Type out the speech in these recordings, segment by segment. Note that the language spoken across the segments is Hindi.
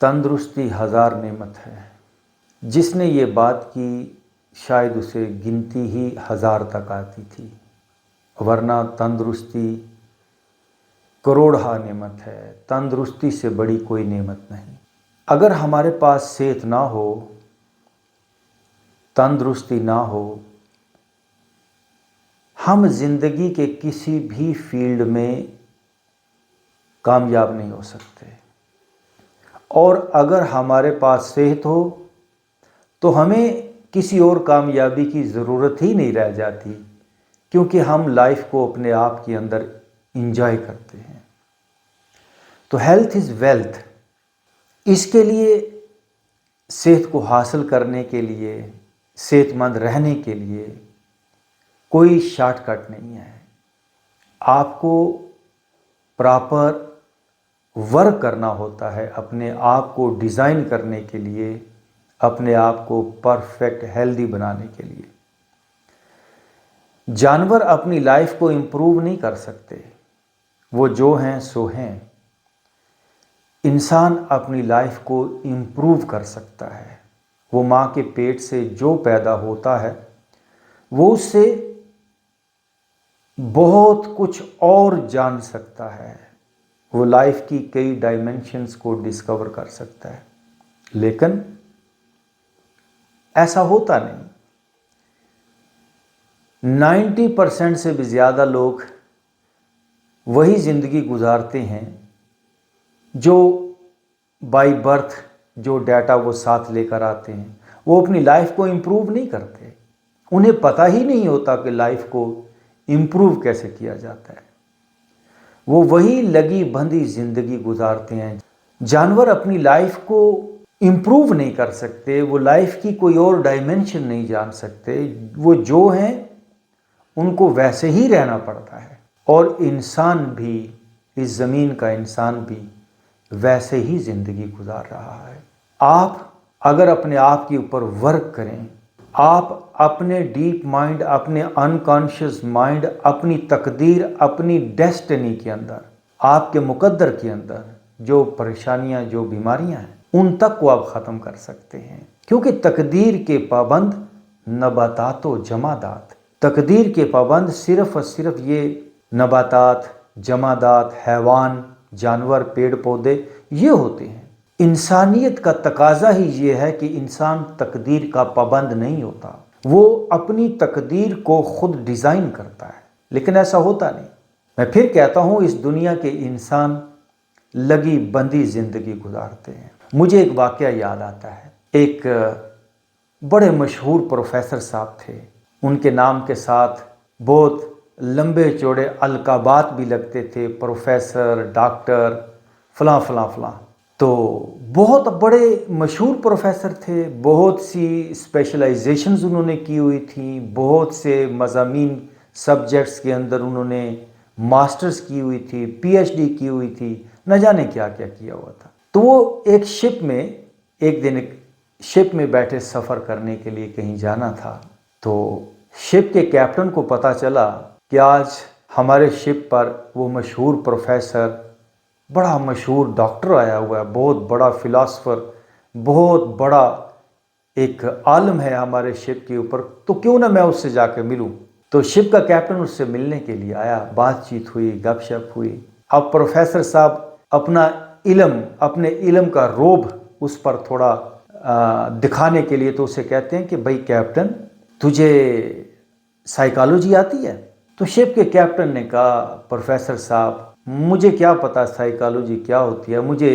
तंदुरुस्ती हज़ार नेमत है। जिसने ये बात की शायद उसे गिनती ही हज़ार तक आती थी, वरना तंदुरुस्ती करोड़हा नेमत है। तंदुरुस्ती से बड़ी कोई नेमत नहीं। अगर हमारे पास सेहत ना हो, तंदुरुस्ती ना हो, हम ज़िंदगी के किसी भी फील्ड में कामयाब नहीं हो सकते। और अगर हमारे पास सेहत हो तो हमें किसी और कामयाबी की ज़रूरत ही नहीं रह जाती, क्योंकि हम लाइफ को अपने आप के अंदर इंजॉय करते हैं। तो हेल्थ इज़ वेल्थ। इसके लिए, सेहत को हासिल करने के लिए, सेहतमंद रहने के लिए कोई शॉर्टकट नहीं है। आपको प्रॉपर वर्क करना होता है अपने आप को डिज़ाइन करने के लिए, अपने आप को परफेक्ट हेल्दी बनाने के लिए। जानवर अपनी लाइफ को इम्प्रूव नहीं कर सकते, वो जो हैं सो हैं। इंसान अपनी लाइफ को इम्प्रूव कर सकता है। वो माँ के पेट से जो पैदा होता है वो उससे बहुत कुछ और जान सकता है। वो लाइफ की कई डायमेंशंस को डिस्कवर कर सकता है, लेकिन ऐसा होता नहीं। 90% से भी ज़्यादा लोग वही ज़िंदगी गुजारते हैं जो बाय बर्थ जो डाटा वो साथ लेकर आते हैं। वो अपनी लाइफ को इम्प्रूव नहीं करते। उन्हें पता ही नहीं होता कि लाइफ को इम्प्रूव कैसे किया जाता है। वो वही लगी बंधी ज़िंदगी गुजारते हैं। जानवर अपनी लाइफ को इम्प्रूव नहीं कर सकते, वो लाइफ की कोई और डायमेंशन नहीं जान सकते। वो जो हैं उनको वैसे ही रहना पड़ता है। और इंसान भी, इस ज़मीन का इंसान भी वैसे ही ज़िंदगी गुजार रहा है। आप अगर अपने आप के ऊपर वर्क करें, आप अपने डीप माइंड, अपने अनकॉन्शियस माइंड, अपनी तकदीर, अपनी डेस्टिनी के अंदर, आपके मुकद्दर के अंदर जो परेशानियां, जो बीमारियां हैं, उन तक को आप ख़त्म कर सकते हैं। क्योंकि तकदीर के पाबंद नबातात व जमादात। तकदीर के पाबंद सिर्फ़ और सिर्फ ये नबातात, जमादात, हैवान, जानवर, पेड़ पौधे ये होते हैं। इंसानियत का तकाजा ही ये है कि इंसान तकदीर का पाबंद नहीं होता। वो अपनी तकदीर को खुद डिज़ाइन करता है, लेकिन ऐसा होता नहीं। मैं फिर कहता हूँ, इस दुनिया के इंसान लगी बंदी ज़िंदगी गुजारते हैं। मुझे एक वाक़या याद आता है। एक बड़े मशहूर प्रोफेसर साहब थे। उनके नाम के साथ बहुत लंबे चौड़े अलकाबात भी लगते थे, प्रोफेसर, डॉक्टर, फलां फलां फलां। तो बहुत बड़े मशहूर प्रोफेसर थे। बहुत सी स्पेशलाइजेशंस उन्होंने की हुई थी। बहुत से मज़ामीन सब्जेक्ट्स के अंदर उन्होंने मास्टर्स की हुई थी, पीएचडी की हुई थी, न जाने क्या क्या किया हुआ था। तो वो एक शिप में, एक दिन एक शिप में बैठे सफ़र करने के लिए कहीं जाना था। तो शिप के कैप्टन को पता चला कि आज हमारे शिप पर वो मशहूर प्रोफेसर, बड़ा मशहूर डॉक्टर आया हुआ है, बहुत बड़ा फ़िलासफ़र, बहुत बड़ा एक आलम है हमारे शिप के ऊपर, तो क्यों ना मैं उससे जाकर मिलूं। तो शिप का कैप्टन उससे मिलने के लिए आया। बातचीत हुई, गपशप हुई। अब प्रोफेसर साहब अपने इल्म का रोब उस पर थोड़ा दिखाने के लिए तो उसे कहते हैं कि भाई कैप्टन, तुझे साइकोलॉजी आती है? तो शिप के कैप्टन ने कहा, प्रोफेसर साहब मुझे क्या पता साइकोलॉजी क्या होती है, मुझे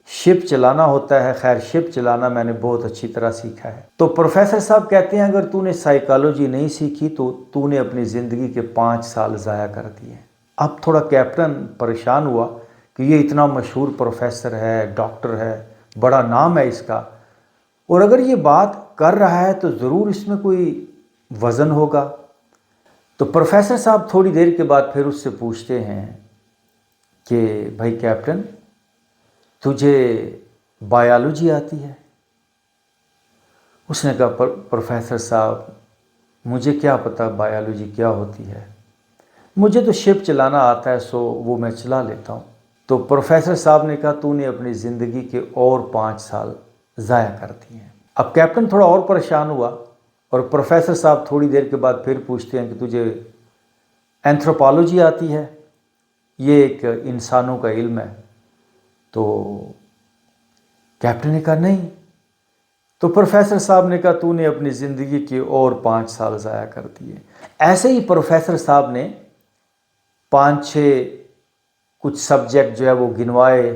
शिप चलाना होता है। खैर, शिप चलाना मैंने बहुत अच्छी तरह सीखा है। तो प्रोफेसर साहब कहते हैं, अगर तूने साइकोलॉजी नहीं सीखी तो तूने अपनी ज़िंदगी के 5 साल ज़ाया कर दिए। अब थोड़ा कैप्टन परेशान हुआ कि ये इतना मशहूर प्रोफेसर है, डॉक्टर है, बड़ा नाम है इसका, और अगर ये बात कर रहा है तो ज़रूर इसमें कोई वज़न होगा। तो प्रोफेसर साहब थोड़ी देर के बाद फिर उससे पूछते हैं कि भाई कैप्टन, तुझे बायोलॉजी आती है? उसने कहा, प्रोफेसर साहब मुझे क्या पता बायोलॉजी क्या होती है, मुझे तो शिप चलाना आता है, सो वो मैं चला लेता हूँ। तो प्रोफेसर साहब ने कहा तूने अपनी ज़िंदगी के और 5 साल ज़ाया कर दिए हैं। अब कैप्टन थोड़ा और परेशान हुआ और प्रोफेसर साहब थोड़ी देर के बाद फिर पूछते हैं कि तुझे एंथ्रोपोलॉजी आती है, ये एक इंसानों का इल्म है। तो कैप्टन ने कहा नहीं। तो प्रोफेसर साहब ने कहा तूने अपनी ज़िंदगी के और 5 साल ज़ाया कर दिए। ऐसे ही प्रोफेसर साहब ने 5-6 कुछ सब्जेक्ट जो है वो गिनवाए,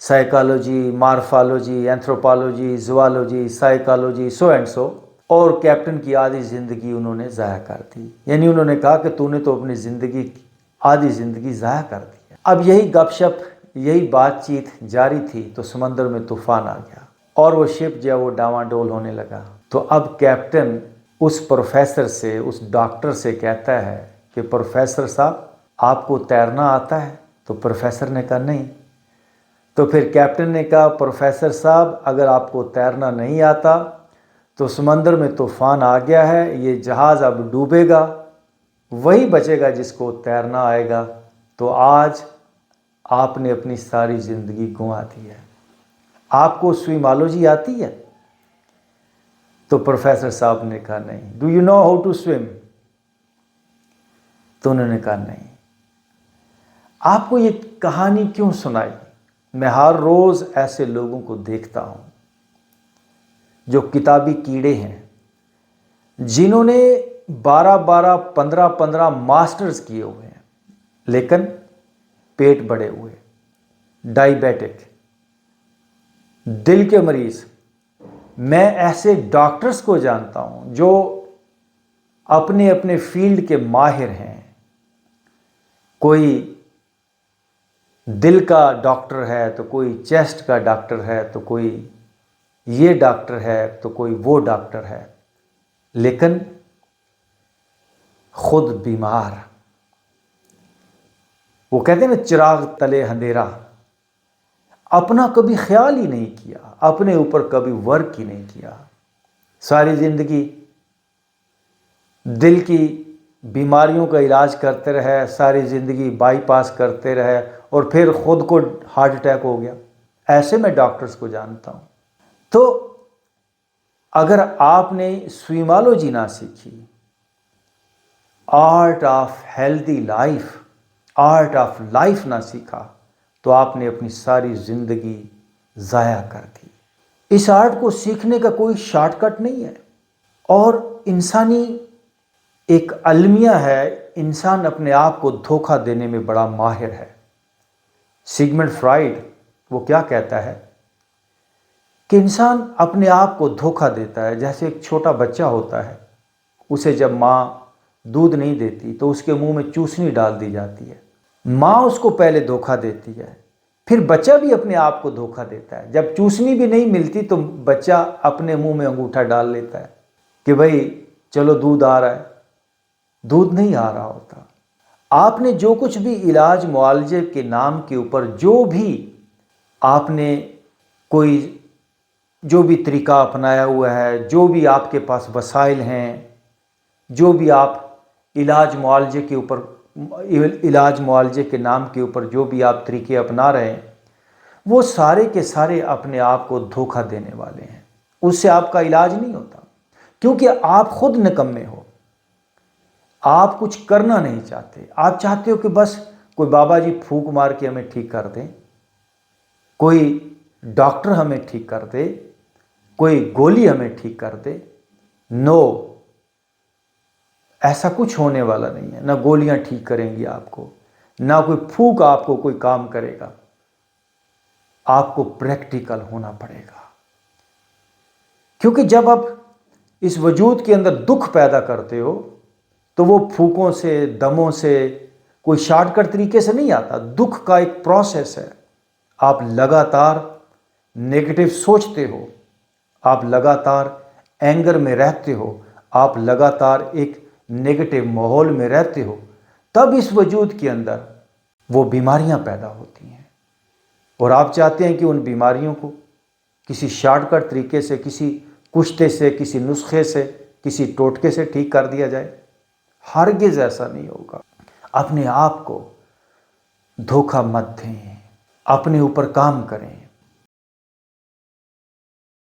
psychology, morphology, anthropology, zoology, psychology, so and so, और कैप्टन की आधी ज़िंदगी उन्होंने ज़ाया कर दी। यानी उन्होंने कहा कि तूने तो अपनी ज़िंदगी आधी ज़िंदगी ज़ाया कर दी। अब यही गपशप, यही बातचीत जारी थी तो समंदर में तूफान आ गया और वो शिप जो है वो डावाडोल होने लगा। तो अब कैप्टन उस प्रोफेसर से, उस डॉक्टर से कहता है कि प्रोफेसर साहब आपको तैरना आता है? तो प्रोफेसर ने कहा नहीं। तो फिर कैप्टन ने कहा प्रोफेसर साहब अगर आपको तैरना नहीं आता तो समंदर में तूफान आ गया है, ये जहाज़ अब डूबेगा, वही बचेगा जिसको तैरना आएगा। तो आज आपने अपनी सारी ज़िंदगी गंवा दी है। आपको स्विमोलॉजी आती है? तो प्रोफेसर साहब ने कहा नहीं। Do you know how to swim? तो उन्होंने कहा नहीं। आपको ये कहानी क्यों सुनाई? मैं हर रोज़ ऐसे लोगों को देखता हूँ जो किताबी कीड़े हैं, जिन्होंने 12-12, 15-15 मास्टर्स किए हुए हैं लेकिन पेट बड़े हुए, डायबिटिक, दिल के मरीज़। मैं ऐसे डॉक्टर्स को जानता हूँ जो अपने अपने फील्ड के माहिर हैं। कोई दिल का डॉक्टर है तो कोई चेस्ट का डॉक्टर है तो कोई ये डॉक्टर है तो कोई वो डॉक्टर है, लेकिन खुद बीमार। वो कहते हैं ना चिराग तले अंधेरा। अपना कभी ख्याल ही नहीं किया, अपने ऊपर कभी वर्क ही नहीं किया। सारी ज़िंदगी दिल की बीमारियों का इलाज करते रहे, सारी ज़िंदगी बाईपास करते रहे और फिर ख़ुद को हार्ट अटैक हो गया। ऐसे मैं डॉक्टर्स को जानता हूँ। तो अगर आपने स्विमोलॉजी ना सीखी, art of healthy life, art of life ना सीखा, तो आपने अपनी सारी ज़िंदगी ज़ाया कर दी। इस आर्ट को सीखने का कोई शॉर्टकट नहीं है और इंसानी एक अलमिया है। इंसान अपने आप को धोखा देने में बड़ा माहिर है। सिगमंड फ्राइड वो क्या कहता है कि इंसान अपने आप को धोखा देता है। जैसे एक छोटा बच्चा होता है, उसे जब माँ दूध नहीं देती तो उसके मुंह में चूसनी डाल दी जाती है। माँ उसको पहले धोखा देती है, फिर बच्चा भी अपने आप को धोखा देता है। जब चूसनी भी नहीं मिलती तो बच्चा अपने मुंह में अंगूठा डाल लेता है कि भाई चलो दूध आ रहा है। दूध नहीं आ रहा होता। आपने जो कुछ भी इलाज मुआलजे के नाम के ऊपर जो भी आपने कोई जो भी तरीका अपनाया हुआ है, जो भी आपके पास वसाइल हैं, जो भी आप इलाज मुआलजे के ऊपर, इलाज मुआलजे के नाम के ऊपर जो भी आप तरीके अपना रहे हैं, वो सारे के सारे अपने आप को धोखा देने वाले हैं। उससे आपका इलाज नहीं होता, क्योंकि आप खुद निकम्मे हो। आप कुछ करना नहीं चाहते। आप चाहते हो कि बस कोई बाबा जी फूंक मार के हमें ठीक कर दें, कोई डॉक्टर हमें ठीक कर दे, कोई गोली हमें ठीक कर दे। नो, ऐसा कुछ होने वाला नहीं है। ना गोलियां ठीक करेंगी आपको, ना कोई फूंक आपको कोई काम करेगा। आपको प्रैक्टिकल होना पड़ेगा, क्योंकि जब आप इस वजूद के अंदर दुख पैदा करते हो तो वो फूकों से, दमों से, कोई शॉर्टकट तरीके से नहीं आता। दुख का एक प्रोसेस है। आप लगातार नेगेटिव सोचते हो, आप लगातार एंगर में रहते हो, आप लगातार एक नेगेटिव माहौल में रहते हो, तब इस वजूद के अंदर वो बीमारियां पैदा होती हैं। और आप चाहते हैं कि उन बीमारियों को किसी शॉर्टकट तरीके से, किसी कुश्ते से, किसी नुस्खे से, किसी टोटके से ठीक कर दिया जाए। हरगिज़ ऐसा नहीं होगा। अपने आप को धोखा मत दें, अपने ऊपर काम करें।